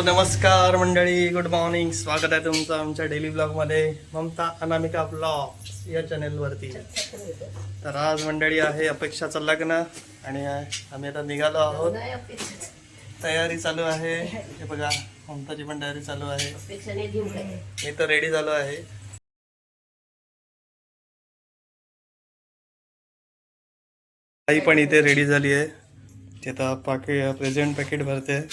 नमस्कार मंडळी, good morning. स्वागत आहे तुमचं आमच्या डेली ब्लॉगमध्ये, ममता अनामिका ब्लॉग या चॅनेलवरती. तर आज मंडळी आहे अपेक्षाचं लग्न आणि आम्ही आता निघालो आहोत. तयारी चालू आहे. हे बघा, ममताची पण तयारी चालू आहे. मी तर रेडी झालो आहे. आई पण इथे रेडी झाली आहे. ते आता प्रेझेंट पॅकेट भरते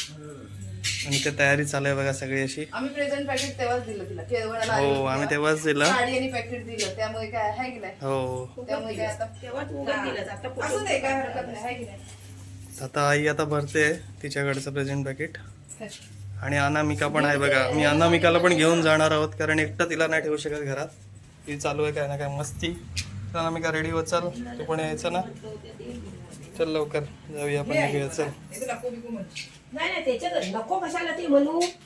आणि ते तयारी चालू आहे बघा सगळी अशी. आम्ही प्रेझेंट पॅकेट तेव्हाच दिलं तिला केळवणाला. हो, आम्ही तेव्हाच दिलं. साडी आणि पॅकेट दिलं, त्यामुळे काय आहे की नाही. हो, त्यामुळे काय आता तेव्हाच उघड दिलं. आता असं नाही, काय हरकत नाही, आहे की नाही. आता आई आता भरते तिच्याकडचं प्रेझेंट पॅकेट. आणि अनामिका पण आहे बघा. मी अनामिकाला पण घेऊन जाणार आहोत, कारण एकटं तिला नाही ठेवू शकत घरात. ती चालू आहे काय ना काय मस्ती. तर अनामिका रेडी होत चाल, तू पण यायचं ना. चल लवकर जाऊया आपण, निघूया. चल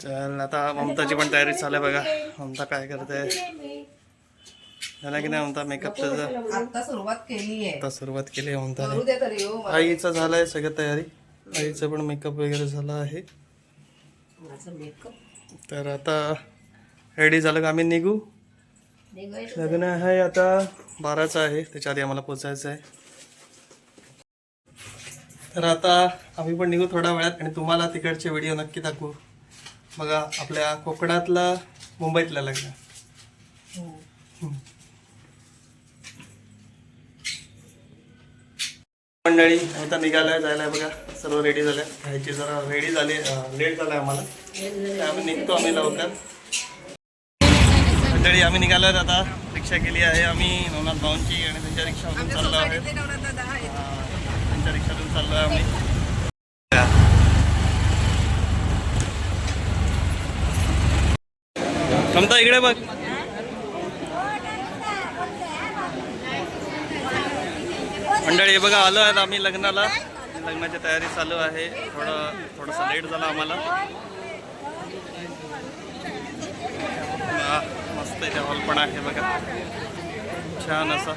चल, आता ममताची पण तयारी चालू आहे बघा. ममता काय करते झाला की नाही ममता मेकअपचं? आता सुरुवात केली आहे. आता सुरुवात केली आहे ममताने. करू दे तरी हो. आईचं झालंय सगळं तयारी. आईचं पण मेकअप वगैरे झाला आहे. तर आता रेडी झालं का आम्ही निघू. लग्न आहे आता 12चं आहे, त्याच्या आधी आम्हाला पोचायचं आहे. तर आता आम्ही पण निघू थोड्या वेळात आणि तुम्हाला तिकडचे व्हिडिओ नक्की दाखवू. बघा, आपल्या कोकणातला मुंबईतला लग्न. मंडळी आता निघालाय, जायला बघा. सर्व रेडी झाल्या. ह्याची जरा रेडी झाली, लेट झालाय आम्हाला. आम्ही निघतो आम्ही लवकर. मंडळी आम्ही निघालोय आता. रिक्षा केली आहे आम्ही नवनाथ भाऊंची आणि त्यांच्या रिक्षामधून चाललो आहे. त्यांच्या रिक्षातून चाललो आहे आम्ही. ममता इकडे बघ. मंडळी बघा, आलो आहेत आम्ही लग्नाला. लग्नाची तयारी चालू आहे. थोडासा लेट झाला आम्हाला. मस्त इथे हॉल पण आहे बघा, छान असा.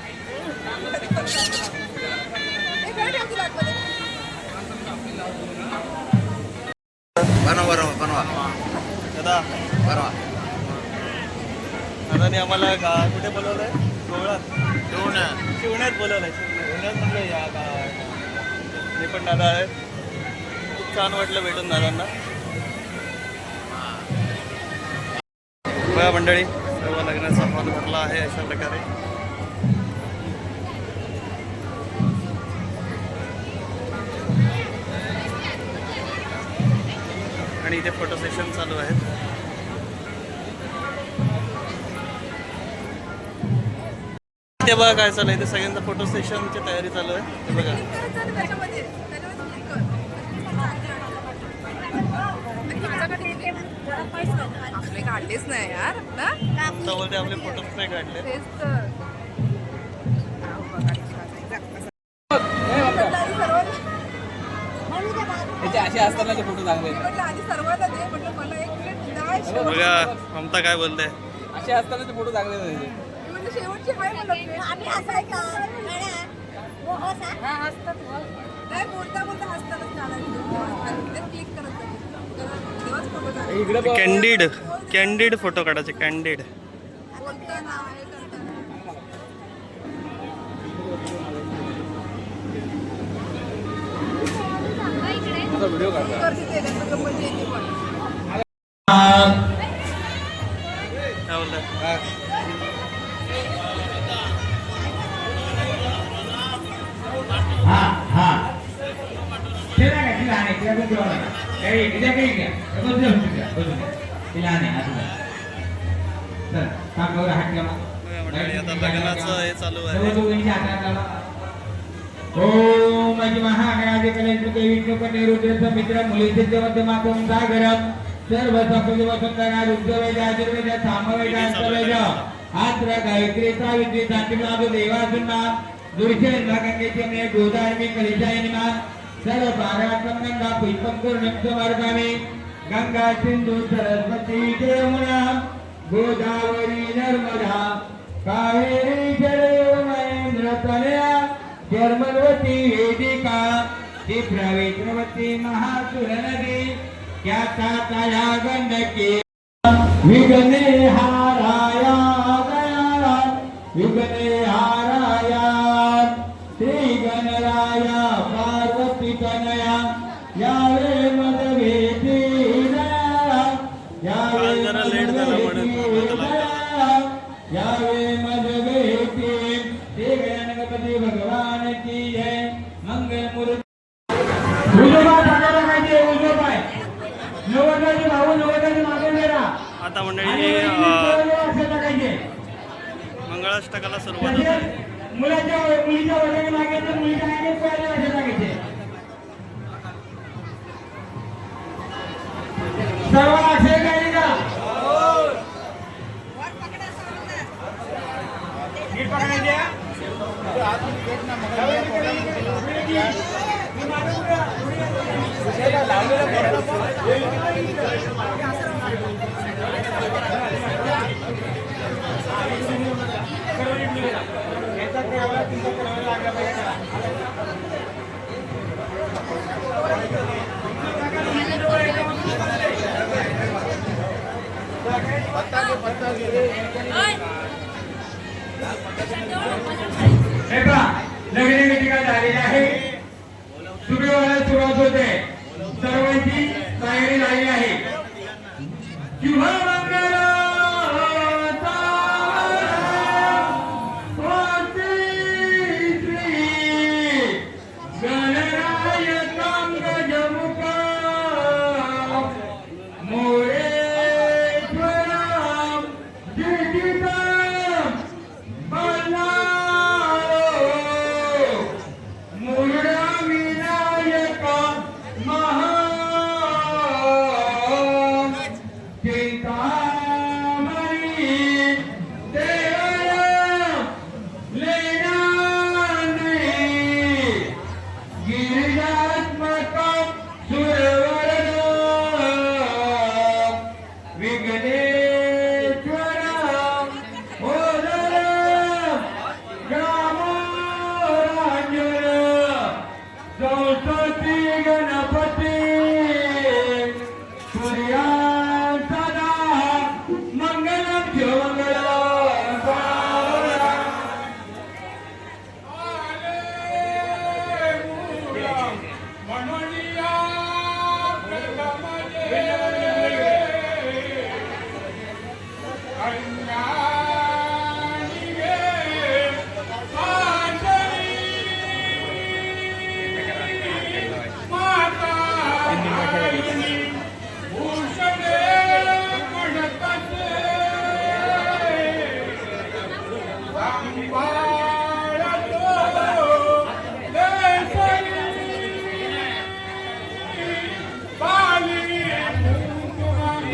बनवा दादा. दादाने आम्हाला कुठे बोलवलंय? शिवण्यात बोलवलंय. शिवण्यात म्हणलं या मी पण दादा आहे. खूप छान वाटलं भेटून दादांना. बघा मंडळी, सर्व लग्नाचा हॉल भरला आहे अशा प्रकारे. आणि इथे फोटो सेशन चालू आहेत. ते बघा काय चालू आहे. इथे सगळ्यांचा फोटो सेशनची तयारी चालू आहे. ते बघा, आपले काढलेच नाही यार ना. आपले फोटोच नाही काढले. तेच तर. असे असताना फोटो चांगले. आधी सर्वांना दे म्हटलं, मला एक मिनिट. बघा ममता काय बोलते. असे असताना फोटो चांगले. म्हणजे शेवटची हाय म्हणत आम्ही असाय का नाही, बोलता बोलता हसतातच क्लिक करत कॅन्डिड फोटो काढायचे. कॅन्डिड बोलताना व्हिडिओ काढला. काय बोलतात. आता लग्नाचं हे चालू आहे. ओम महागणाधिकलेन्द्रदेवी रुद्रमित्र मुलीसिद्ध मध्यमातून सागरम सर्व सकुल वसुंधरा रुद्रवेद आयुर्वेद सामवेद अंतर्वेद आत्र गायत्री सावित्री शांतिनाथ देवासुना दुर्शेन गंगेचे मे गोदार्मी कलिशाय निमान सर्व पाराक्रम गंगा पुष्पम पूर्णम समर्पयामि. गंगा सिंधु सरस्वती यमुना गोदावरी नर्मदा कावेरी जलयोमहेंद्र तनया जर्मवती वेदिका ती प्रवेत्रवती महासुर नदी त्याचा तया गंडकी विघ्ने हाराया दयाला विघ्ने हाराया श्री गणराया पार्वती कनया यावे मद भेटी दयाला यावे जरा लेट झाला म्हणून यावे मद भेटी श्री गणपती भगवान की जय मंगल मूर्ती आता मंडळी मंगळाष्टकाला सुरुवात होते. मुलीच्या वडिलांनी मागे तर मुलीच्या मागे पहिले असे लागायचे सर्वांना असे काही का नीट पकडायचे नवीन वेदिका झालेली आहे सुरुवात होते सर्वांची तयारी झाली आहे शुभमंगल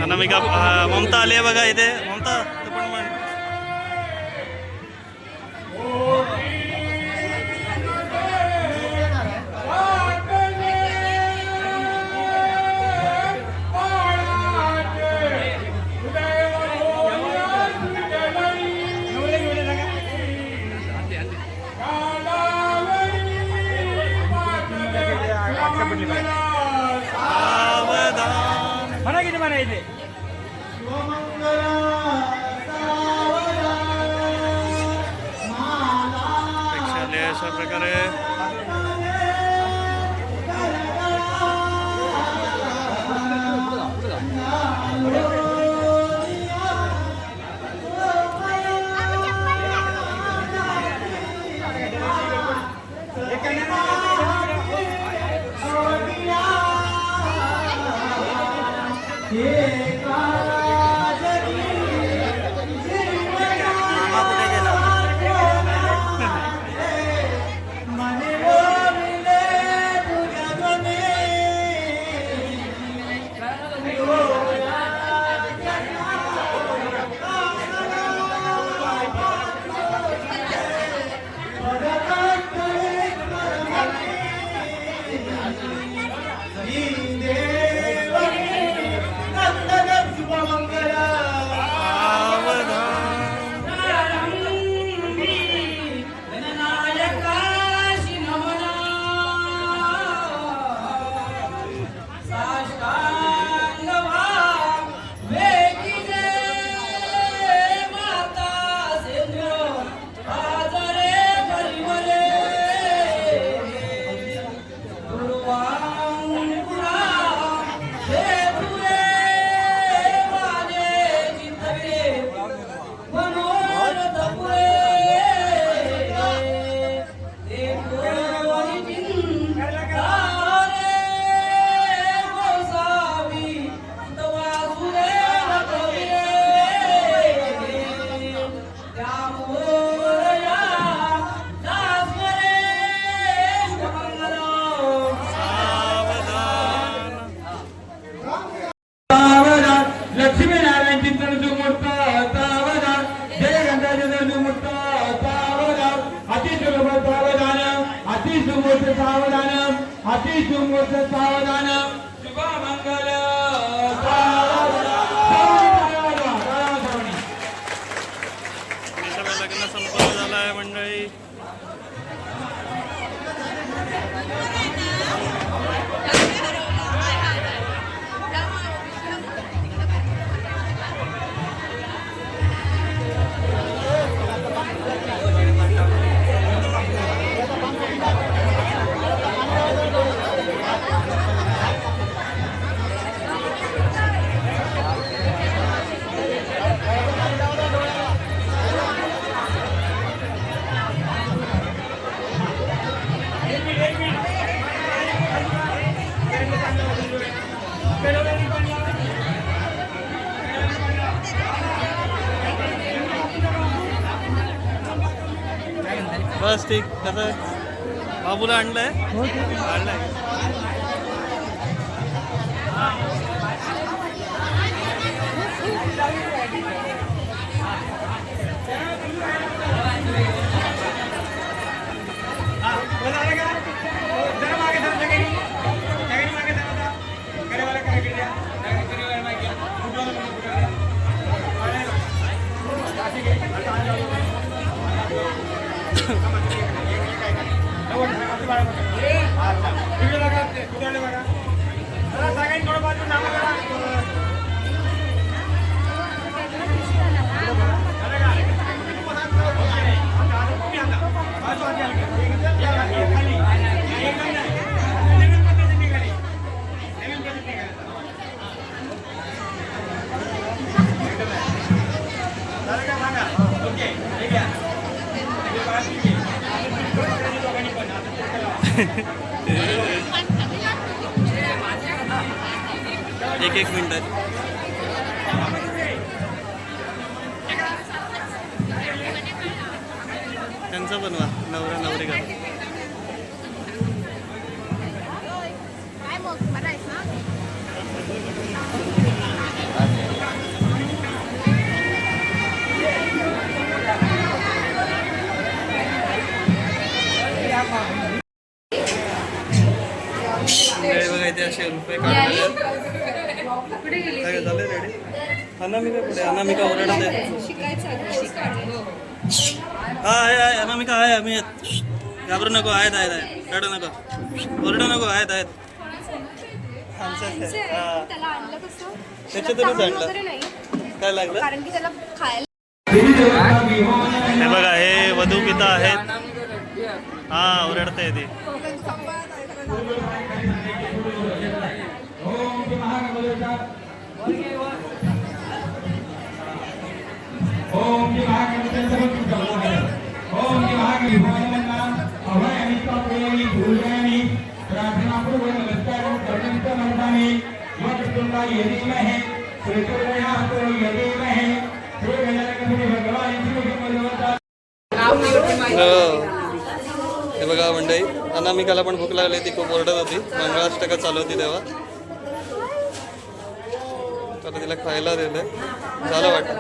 अनामिका ममता आली आहे बघा इथे. ममता तू पण म्हण. म्हणा किती म्हणायचे अशा प्रकारे लक्ष्मीनारायण चिंतन सुमूर्त सावधान जय गंगाधर सुमूर्त सावधान अतिसुलभ सावधान अतिसुमूर्त सावधान अतिसुमूर्त सावधान शुभ मंगल सगळं लग्न संपन्न झालं आहे मंडळी. बस ठीक. कसं आहे बाबूला आणलंय आणलंय. एक मिनिट. त्यांचं बनवा नवरा नवरी का. बघा इथे असे रुपये काढले झाले रेडी. अनामिका कुठे. अनामिका ओरडत आहे. हा आहे अनामिका आहे. आम्ही घाबरू नको. आहेत आहेत आहेत. रडू नको ओरडू नको. आहेत आहेत. त्याच्यातूनच आणलं. काय लागलं हे बघा. हे वधू पिता आहेत. हा ओरडते ती. ओम जी ओम जी अभय अनिता प्रेमी भूलयानी प्रार्थना पूर्वक नमस्कार कर्णित मंदानी वक्रतुंडा यदीमहे श्रीसूर्यास्तो यदीमहे श्री गणपती भगवान श्री भगवंता. हे बघा मंडळी. अनामिकाला पण भूक लागली. ती खूप ओरडत होती. मंगळाष्टका चालू होती तेव्हा. तर तिला खायला दिलं. झालं वाटतं.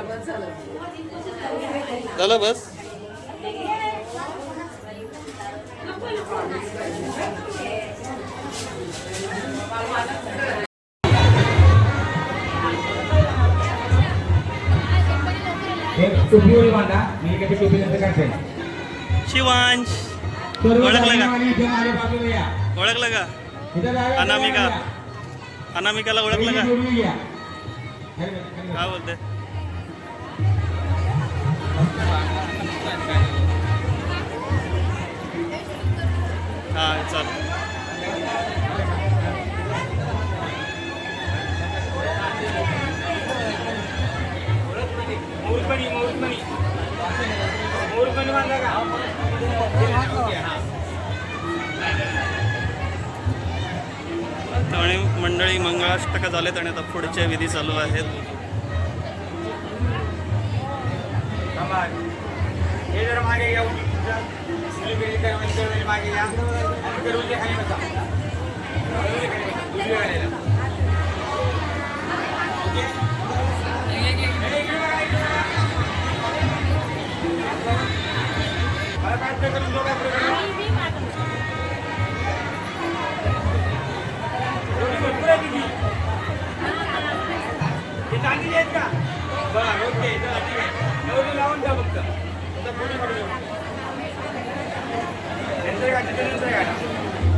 झालं बस. शिवांश ओळखलं का. ओळखलं का. अनामिका. अनामिकाला ओळखलं का. काय बोलते. हा चल. आणि मंडळी मंगळाष्टका झालेत आणि आता पुढच्या विधी चालू आहेत. हे जरा मागे या. मागे या. खाली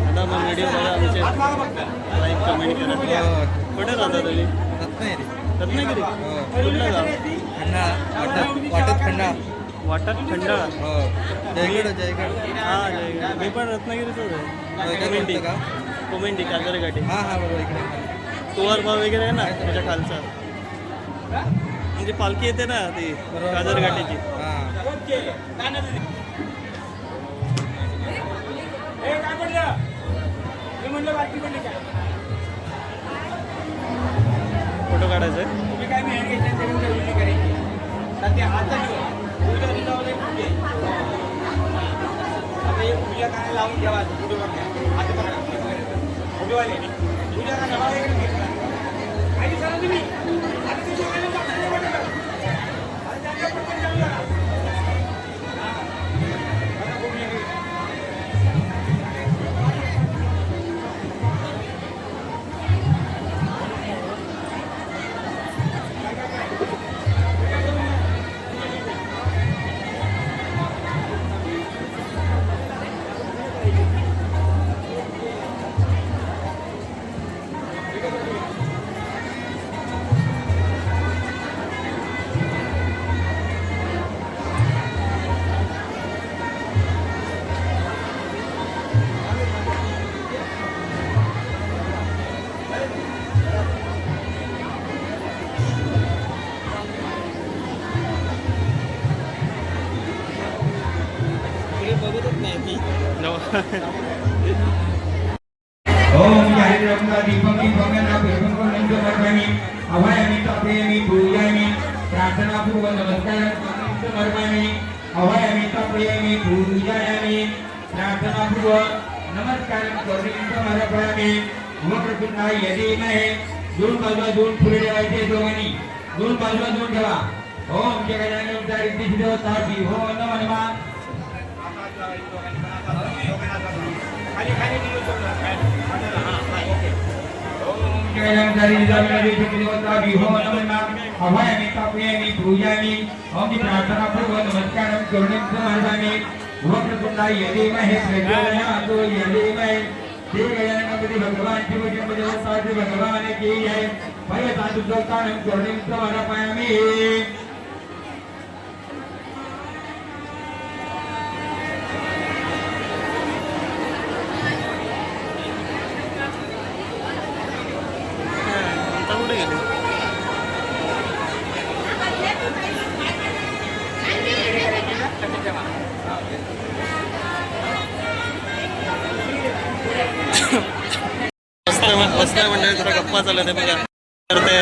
आता मग व्हिडिओ बघा आमचे लाईक कमेंट करा. कुठे राहता तुम्ही? रत्नागिरी. कुठलं गाव? वाटत खंडा वाटत खंडाळा. जयगड जयगड हा जयगड. मी पण रत्नागिरीचंच आहे. कोमेंडी कोमेंडी काजरघाटी. हा हा बरोबर इकडे कुवार भाव वगैरे आहे ना त्याच्या खालचा. म्हणजे पालखी येते ना ती काजरघाटीची. फोटो काढायचा आहे. ओम हरिद्रव्य दीपक दीपकना पेपन नंद मर्मानी अभयामी तापयामी पूजयामी प्रार्थना पूर्व नमस्कार नंद मर्मानी अभयामी तापयामी पूजयामी प्रार्थना पूर्व नमस्कार नंद मर्मानी वक्रतुंडा यदीमहे दोन बाजूला दोन फुले ठेवायचे दोघांनी दोन बाजूला दोन ठेवा. ओम जगन्नाथ रिद्धी देवता हो नमः नमः खाली खाली अभयामी तापयामी पूजयामी ओम की प्रार्थना पूर्व नमस्कार करुणे वक्रतुंडा यदीमहे प्रचोदयात् यदीमहे श्री गजानन भगवान शिव शंभु देवता श्री भगवान की जय. भय साधु दोस्तान करुणे समर्पयामि. कुठे गेले? बसल्या म्हणजे जरा गप्पा चालू आहे बघा. तर ते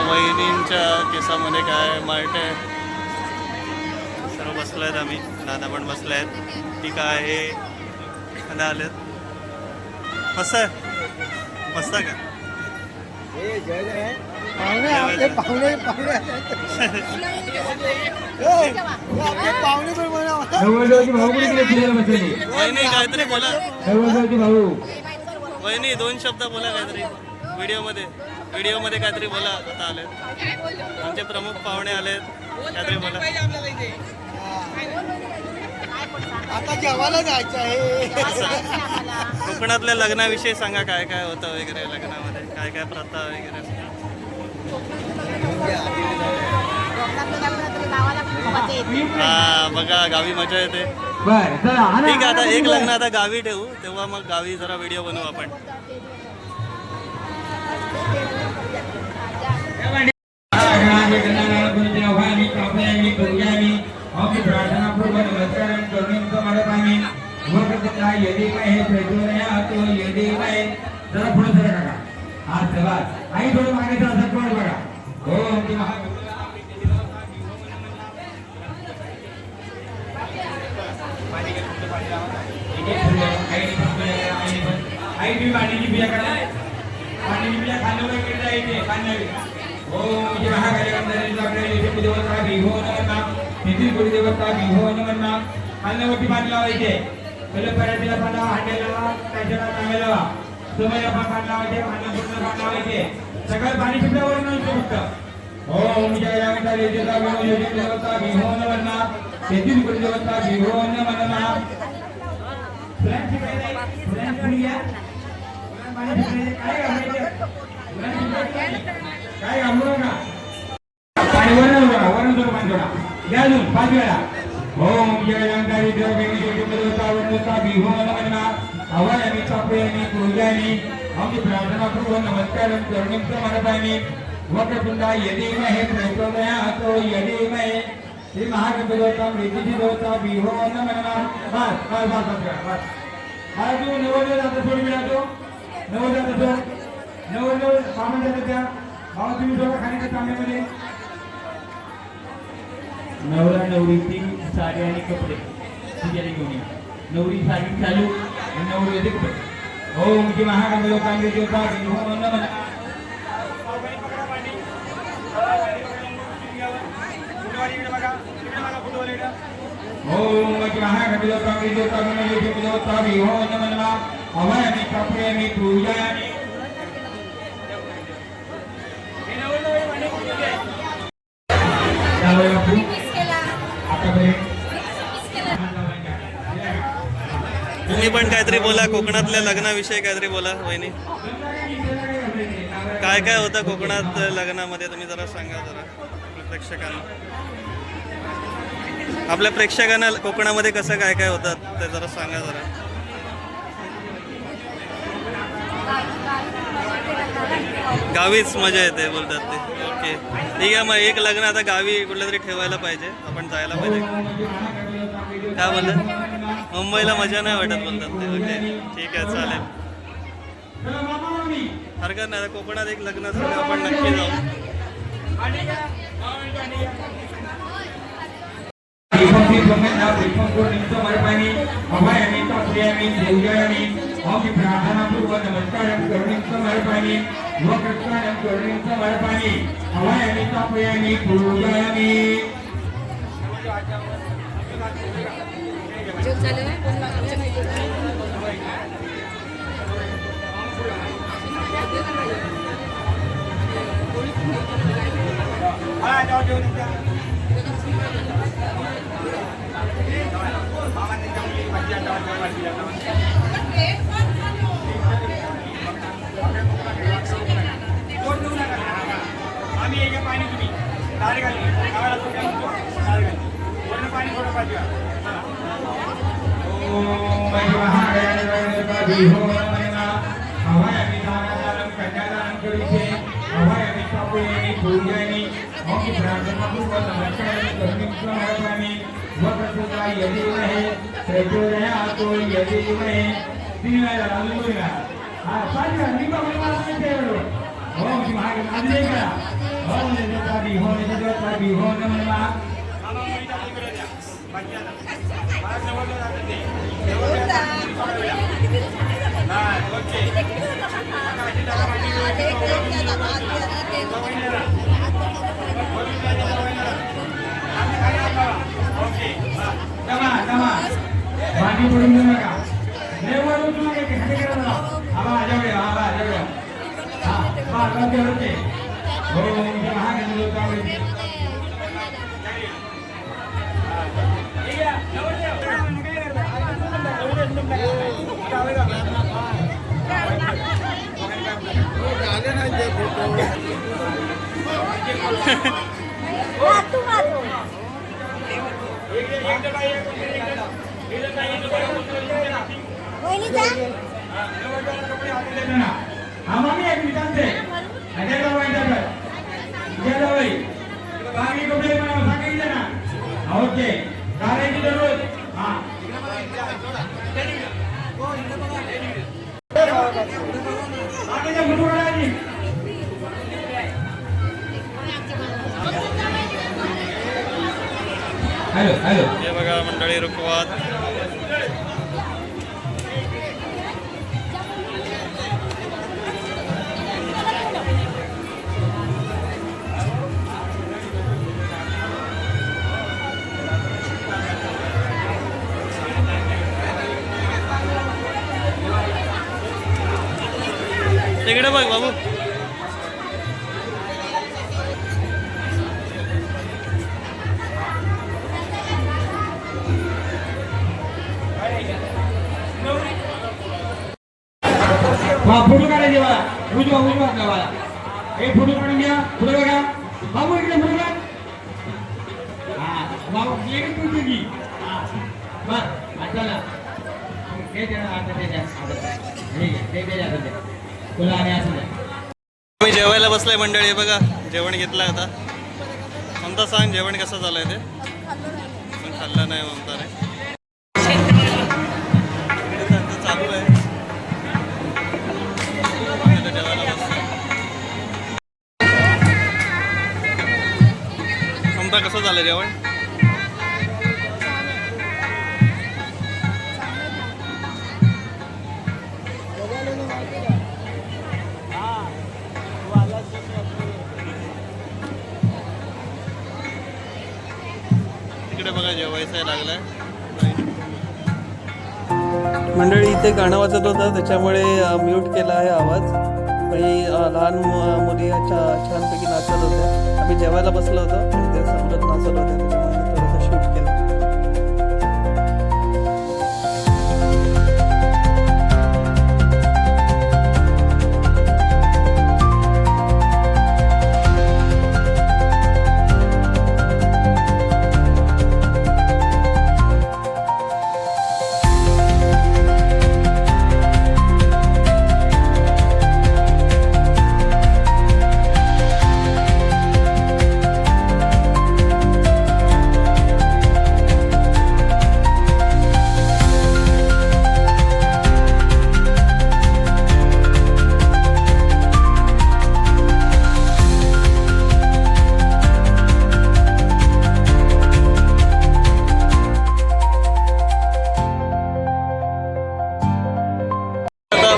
वहिनींच्या केसामध्ये काय मार्टे सर्व बसलो आहेत. आम्ही दादा पण बसले आहेत. ती काय हे खायला आलेत. मस्त आहे. मस्त का वहिनी काहीतरी बोला. वहिनी दोन शब्द बोला काहीतरी व्हिडिओ मध्ये काहीतरी बोला. आता आले आमचे प्रमुख पाहुणे आलेत. काहीतरी बोला. आता जेवायला जायचं आहे. कोकणातल्या लग्नाविषयी सांगा. काय काय होतं वगैरे लग्नामध्ये काय काय प्रथा वगैरे. हा बघा गावी मजा येते. ठीक आहे आता एक लग्न आता गावी ठेवू तेव्हा मग गावी जरा व्हिडिओ बनवू आपण. प्रार्थना पूर्व नमस्कार करुणे समर्पयामि. वक्रतुंडा यदीमहे प्रचोदयात् यदीमहे. जरा पुढे सरका काका. हा चला आई थोडं मागे असं कोण बघा. ओम की आई तुम्ही पाण्याची बिया करा. पाण्याची बिया खाण्यावर केली जायचे खाण्यावर. ओम की महाकाली देवता विभो नमः. निधी गुरु देवता विभो नमः. खाण्यावरती पाणी लावायचे. पहिले पराठीला पाणी लावा, हांड्याला लावा, त्याच्याला नावे लावा. समयला पाणी लावायचे. खाण्यापूर्ण पाणी लावायचे. सगळं पाणी सुद्धावर नव्हतं फक्त ओम जय जगता देवता विनोदी देवता विहो नमना तेथील गुरु देवता विहो नमना फ्रेंड्स काय घाबरू नका पाणी वरण जोड पाणी जोडा घ्या अजून 5 वेळा ओम जय जगता देवता विनोदी देवता विहो नमना अवयमी चापयमी पूजयामी आमची प्रार्थना करून नमस्कार करून समर्पयामी वक्रतुंडा यदीमहे प्रचोदयातो यदीमहे श्री महागणपती मृत्यूची देवता विहो नमः बस तू नवोदय जाता सोड मिळातो नवोदय जाता सोड नवोदय सामान जातं त्या भावा तुम्ही सोडा खाण्याच्या तांब्यामध्ये नवरा नवरीची साडी आणि कपडे पूजेला घेऊन या नवरी साडी चालू आणि नवरी येते कपडे ओम श्री महागणपती देवता विहो नमः ओम महागणपती देवता विनोदी देवता विहो नमः अवयमी चापयमी पूजयामी तुम्ही पण काहीतरी बोला कोकणातल्या लग्नाविषयी काहीतरी बोला वहिनी काय काय होतं कोकणात लग्नामध्ये तुम्ही जरा सांगा जरा आपल्या प्रेक्षकांना कोकणामध्ये कसं काय काय होतं ते जरा सांगा जरा गावीच मजा येते बोलतात ते ओके ठीक आहे मग एक लग्न आता गावी कुठलं तरी ठेवायला पाहिजे आपण जायला पाहिजे काय बोलतात मुंबईला मजा नाही वाटत बोलतात ते ओके ठीक आहे चालेल हरकत नाही कोकणात एक लग्न असेल आपण नक्की जाऊ प्रार्थना पूर्वक नमस्कार करुणीं समर्पयामि वक्रतुंडं करुणीं समर्पयामि अभयामि तापयामि पूजयामि हे बघा मंडळी रुखवात तिकडे बघ बाबू हा फोटो काढायचे मला उजवा गावाला हे फोटो काढून घ्या पुढे बघा बाबू इकडे फोटो काढ हा बाबू लेडी तुझी की बस चला हे द्या आता ते द्या हे द्या तुला आणि असं द्या मी जेवायला बसलाय मंडळी बघा जेवण घेतलं आता ममता सांग जेवण कसं झालंय ते पण खाल्लं नाही ममताने त्यांचं चालू आहे आता जेवायला बसलोय ममता कसं झालं जेवण तिकडे बघा जेवायचं लागलाय मंडळी इथे गाणं वाजत होतं त्याच्यामुळे म्यूट केला आहे आवाज आणि लहान मुली छानपैकी नाचत होत्या आम्ही जेवायला बसलो होतो आणि ते समजत नाचत होत्या त्याच्यामुळे थोडंसं शूट केलं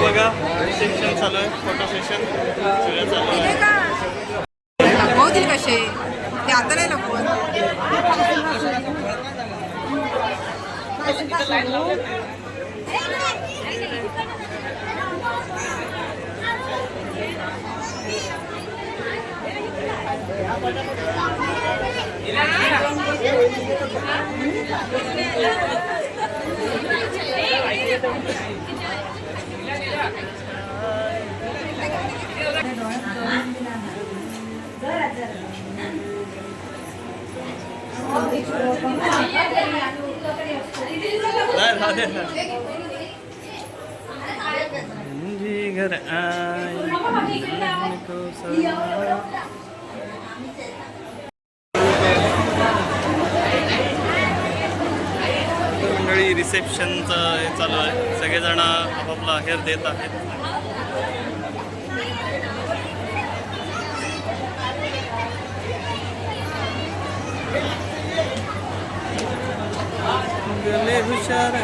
बघा सेक्शन चालू आहे फोटो सेशन सगळं चालू आहे होतील कसे ते आता नाही नको घर मंडळी रिसेप्शनचं हे चालू आहे सगळेजण आपापला अखेर देत आहेत गले हुशार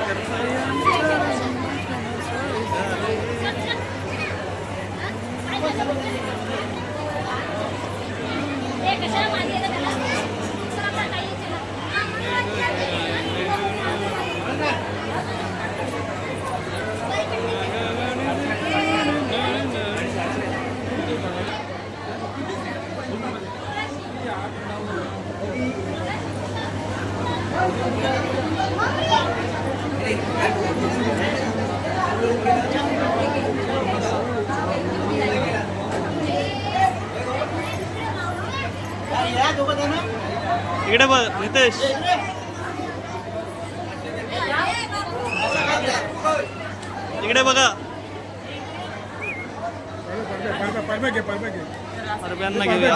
इकडे बघ नितेश इकडे बघा परब्यांना घेऊया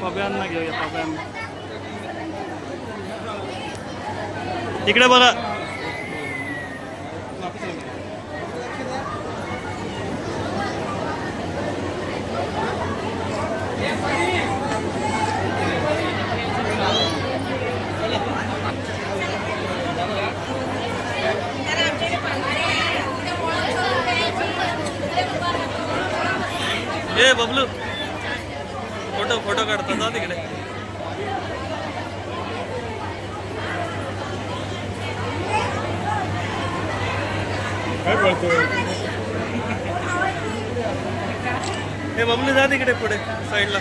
पब्यांना घेऊया पब्यांना इकडे बघा ए बबलू फोटो काढता जा तिकडे काय बोलतोय हे बबलू जा तिकडे पुढे साईडला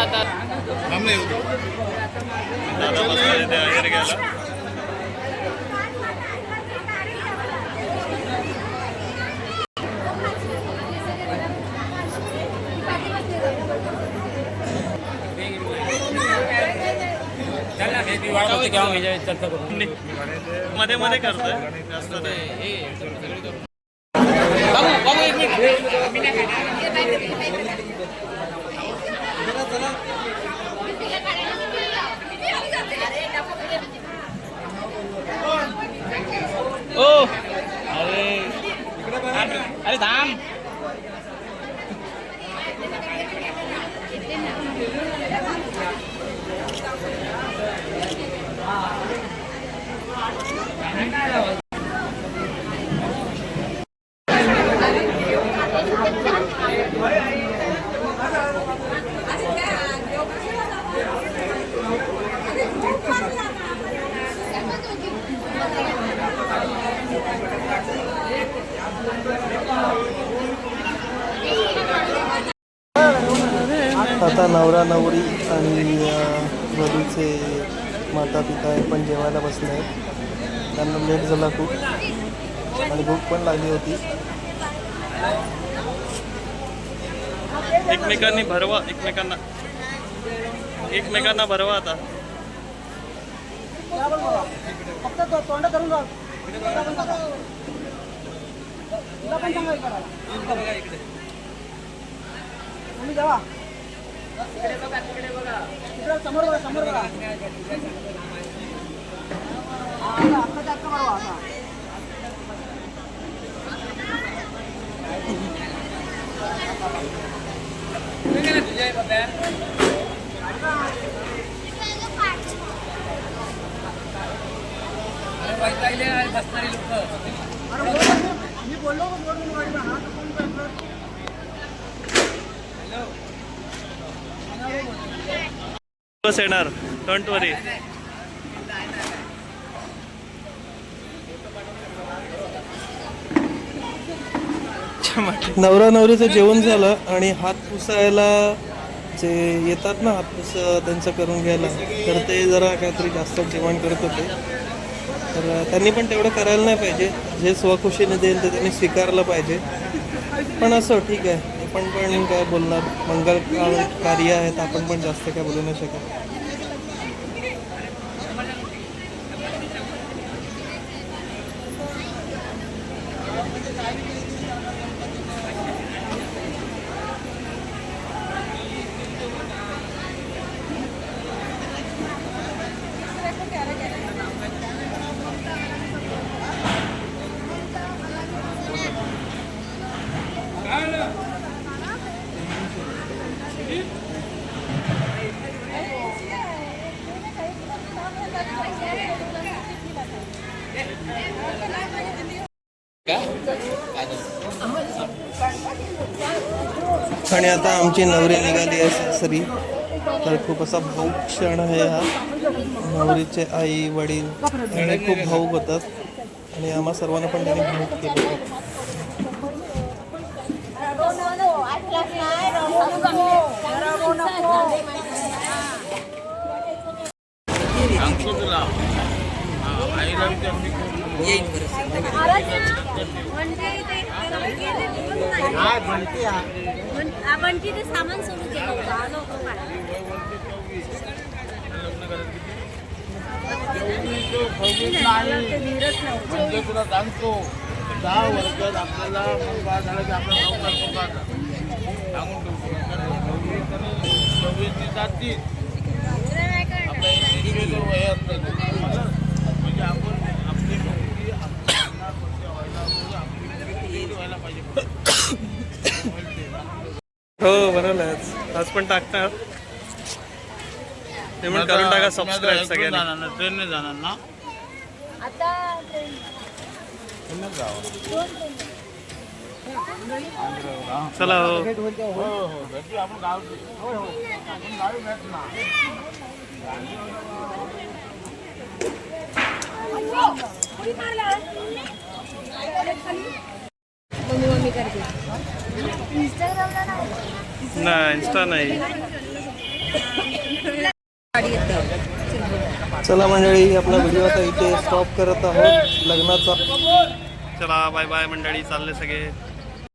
दादा बसला तिथे अहेर घ्यायला. मध्ये मध्ये करतोय जास्त नाही. ओ अरे अरे थांब. आता नवरा नवरी आणि वधूचे माता पिता हे पण जेवायला बसले आहेत. त्यांना लेट झाला खूप आणि भूक पण लागली होती. एकमेकांनी भरवा, एकमेकांना भरवा आता. समोर बघा, समोर बघा. मी बोललो बस येणार टंटवरी. नवरा नवरीचं जेवण झालं आणि हात पुसायला जे येतात ना हात पुस त्यांचं करून घ्यायला, तर ते जरा काहीतरी जास्त जेवण करत होते. तर त्यांनी पण तेवढं करायला नाही पाहिजे. जे स्वखुशीने देईल ते त्यांनी स्वीकारलं पाहिजे. पण असं ठीक आहे, आपण पण काय बोलणार, मंगल कार्य आहेत, आपण पण जास्त काय बोलू नाही शकत. आणि आता आमची नवरी निघाली आहे सासरी. तर खूप असा भाऊक क्षण आहे हा. नवरीचे आई वडील आणि खूप भाऊक होतात आणि आम्हा सर्वांना पण त्यांनी भाऊक केलं होतं. बंटी ते सामान सुरू केलं होतं. आलो होतो म्हणजे तुला सांगतो 10 वर्षात आपल्याला मग बाळ झालं की आपला संसार करतो. सांगून ठेवतो 26 जाती आपल्या इंडिव्हिज्युअल वय असतं. म्हणजे आपण आपली नोकरी व्हायला पाहिजे. हो बरोबर आहे. आज पण टाकणार. पेमेंट करून टाका, सबस्क्राईब सगळ्यांना. ट्रेनने जाणार ना आता चला हो. भेटू आपण गावी. आपण गावी भेट ना. नाही इंस्टा नाही. चला मंडळी, आपला व्हिडिओ आता इथे स्टॉप करत आहोत लग्नाचा. चला बाय बाय मंडळी, चालले सगळे.